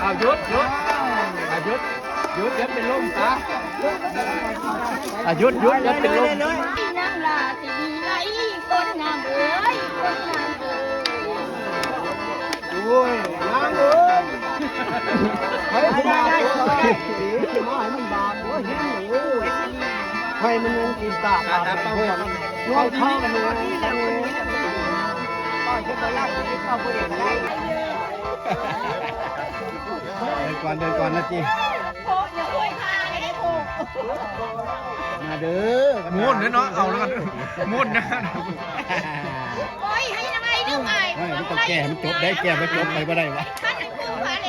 เอาหยุดยัดเป็นลมซะหยุดยัดเป็นลมน้ำลาสิดีไหลคนงามเอ้ยคนงามเอ้ย โอ้ยนางเอ้ยให้มันบาปดีที่มาให้มันบาปโอ้ยเห็นหนูให้มันยังกินตาบาปเพื่อนน้อยท้องหนูก็จะไปไล่ที่เข้าไปได้ เดินก่อนนะจี โคอย่าคุยทางไอ้โค มาเด้อ มุ่นเนาะเอาแล้วกันมุ่นนะ โอ้ยให้ยังไงนึกไง ไม่ต้องแก้มันจบได้แก้ไม่จบไปไม่ได้วะ ท่านคือพาเล